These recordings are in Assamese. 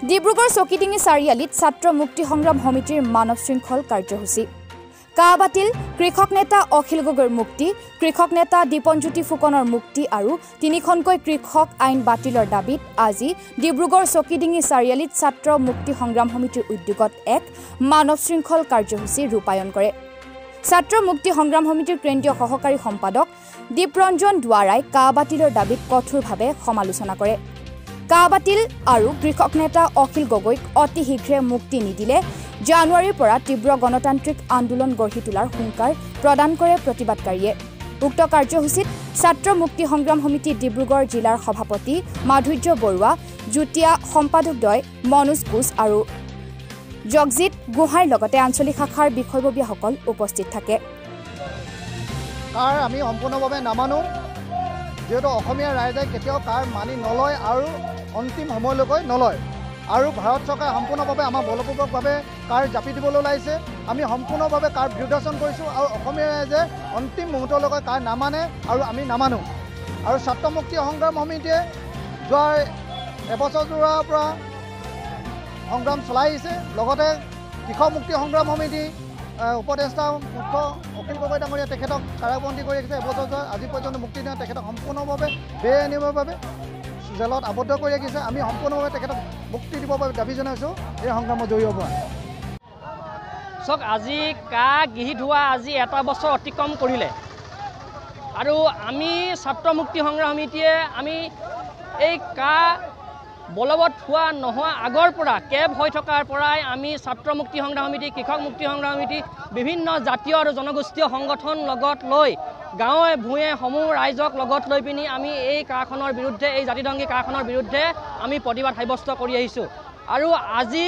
ডিব্ৰুগড় চকিডিঙি চাৰিআলিত ছাত্ৰ মুক্তি সংগ্ৰাম সমিতিৰ মানৱ শৃংখল কাৰ্যসূচী কা বাতিল কৃষক নেতা অখিল গগৈৰ মুক্তি কৃষক নেতা দীপনজ্যোতি ফুকনৰ মুক্তি আৰু তিনিখনকৈ কৃষক আইন বাতিলৰ দাবীত আজি ডিব্ৰুগড় চকিডিঙি চাৰিআলিত ছাত্ৰ মুক্তি সংগ্ৰাম সমিতিৰ উদ্যোগত এক মানৱ শৃংখল কাৰ্যসূচী ৰূপায়ণ কৰে ছাত্ৰ মুক্তি সংগ্ৰাম সমিতিৰ কেন্দ্ৰীয় সহকাৰী সম্পাদক দীপৰঞ্জন দুৱাৰাই কা বাতিলৰ দাবীত কঠোৰভাৱে সমালোচনা কৰে কা বাতিল আৰু কৃষক নেতা অখিল গগৈক অতি শীঘ্ৰে মুক্তি নিদিলে জানুৱাৰীৰ পৰা তীব্ৰ গণতান্ত্ৰিক আন্দোলন গঢ়ি তোলাৰ হুংকাৰ প্ৰদান কৰে প্ৰতিবাদকাৰীয়ে উক্ত কাৰ্যসূচীত ছাত্ৰ মুক্তি সংগ্ৰাম সমিতি ডিব্ৰুগড় জিলাৰ সভাপতি মাধুৰ্য বৰুৱা যুটীয়া সম্পাদকদ্বয় মনোজ কোচ আৰু জগজিৎ গোহাঁইৰ লগতে আঞ্চলিক শাখাৰ বিষয়ববীয়াসকল উপস্থিত থাকে কাৰ আমি সম্পূৰ্ণভাৱে নামানো যেহেতু অসমীয়া ৰাইজে কেতিয়াও কাৰ মানি নলয় আৰু অন্তিম সময়লৈকে নলয় আৰু ভাৰত চৰকাৰে সম্পূৰ্ণভাৱে আমাৰ বলপূৰ্বকভাৱে কাৰ জাপি দিবলৈ ওলাইছে আমি সম্পূৰ্ণভাৱে কাৰ বিৰোধাচৰণ কৰিছোঁ আৰু অসমীয়া ৰাইজে অন্তিম মুহূৰ্তলৈকে কাৰ নামানে আৰু আমি নামানো আৰু ছাত্ৰ মুক্তি সংগ্ৰাম সমিতিয়ে যোৱা এবছৰজোৰাৰ পৰা সংগ্ৰাম চলাই আহিছে লগতে কৃষক মুক্তি সংগ্ৰাম সমিতি উপদেষ্টা মুখ্য অখিল গগৈ ডাঙৰীয়া তেখেতক কাৰাবন্দী কৰি ৰাখিছে এবছৰ আজি পৰ্যন্ত মুক্তি দিয়া তেখেতক সম্পূৰ্ণভাৱে বেআইনীভাৱে জেলত আবদ্ধ কৰি ৰাখিছে আমি সম্পূৰ্ণভাৱে তেখেতক মুক্তি দিবৰ বাবে দাবী জনাইছোঁ এই সংগ্ৰামত জড়িত হোৱা চাওক আজি কা গিহি ধোৱা আজি এটা বছৰ অতিক্ৰম কৰিলে আৰু আমি ছাত্ৰ মুক্তি সংগ্ৰাম সমিতিয়ে আমি এই কা বলবৎ হোৱা নোহোৱা আগৰ পৰা কেব হৈ থকাৰ পৰাই আমি ছাত্ৰ মুক্তি সংগ্ৰাম সমিতি কৃষক মুক্তি সংগ্ৰাম সমিতি বিভিন্ন জাতীয় আৰু জনগোষ্ঠীয় সংগঠন লগত লৈ গাঁৱে ভূঞে সমূহ ৰাইজক লগত লৈ পিনি আমি এই কাখনৰ বিৰুদ্ধে এই জাতিদংগী কাখনৰ বিৰুদ্ধে আমি প্ৰতিবাদ সাব্যস্ত কৰি আহিছোঁ আৰু আজি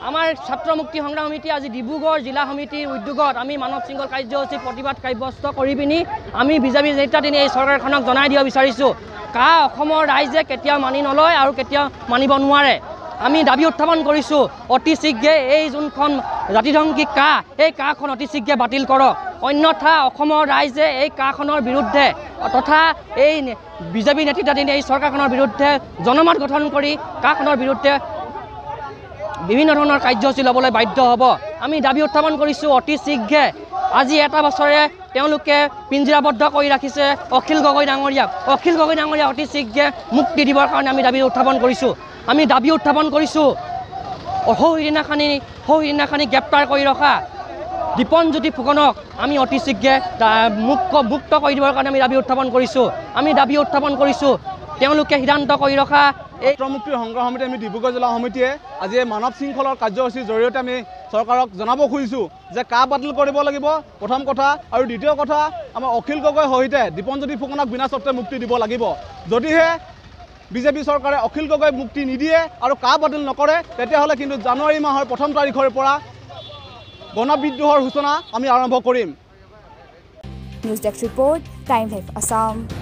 আমাৰ ছাত্ৰ মুক্তি সংগ্ৰাম সমিতি আজি ডিব্ৰুগড় জিলা সমিতিৰ উদ্যোগত আমি মানৱ শৃংখল কাৰ্যসূচী প্ৰতিবাদ সাব্যস্ত কৰি পিনি আমি বিজেপি নেতৃত্বাধীন এই চৰকাৰখনক জনাই দিব বিচাৰিছোঁ কা অসমৰ ৰাইজে কেতিয়াও মানি নলয় আৰু কেতিয়াও মানিব নোৱাৰে আমি দাবী উত্থাপন কৰিছোঁ অতি শীঘ্ৰে এই যোনখন জাতিদংগী কা এই কাখন অতি শীঘ্ৰে বাতিল কৰক অন্যথা অসমৰ ৰাইজে এই কাখনৰ বিৰুদ্ধে তথা এই বিজেপি নেতৃত্বাধীন এই চৰকাৰখনৰ বিৰুদ্ধে জনমত গঠন কৰি কাখনৰ বিৰুদ্ধে বিভিন্ন ধৰণৰ কাৰ্যসূচী ল'বলৈ বাধ্য হ'ব আমি দাবী উত্থাপন কৰিছোঁ অতি শীঘ্ৰে আজি এটা বছৰে তেওঁলোকে পিঞ্জিৰাবদ্ধ কৰি ৰাখিছে অখিল গগৈ ডাঙৰীয়াক অতি শীঘ্ৰে মুক্তি দিবৰ কাৰণে আমি দাবী উত্থাপন কৰিছোঁ আমি দাবী উত্থাপন কৰিছোঁ সৌদিনাখানি গ্ৰেপ্তাৰ কৰি ৰখা দীপনজ্যোতি ফুকনক আমি অতি শীঘ্ৰে মুক্ত কৰি দিবৰ কাৰণে আমি দাবী উত্থাপন কৰিছোঁ তেওঁলোকে সিদ্ধান্ত কৰি ৰখা এই ছাত্ৰ মুক্তি সংগ্ৰাম সমিতি আমি ডিব্ৰুগড় জিলা সমিতিয়ে আজি মানৱ শৃংখলৰ কাৰ্যসূচীৰ জৰিয়তে আমি চৰকাৰক জনাব খুজিছোঁ যে কা বাতিল কৰিব লাগিব প্ৰথম কথা আৰু দ্বিতীয় কথা আমাৰ অখিল গগৈৰ সৈতে দীপনজ্যোতি ফুকনক বিনা চৰ্তে মুক্তি দিব লাগিব যদিহে বিজেপি চৰকাৰে অখিল গগৈক মুক্তি নিদিয়ে আৰু কা বাতিল নকৰে তেতিয়াহ'লে কিন্তু জানুৱাৰী মাহৰ 1ম তাৰিখৰ পৰা গণবিদ্ৰোহৰ সূচনা আমি আৰম্ভ কৰিম news desk report time live Assam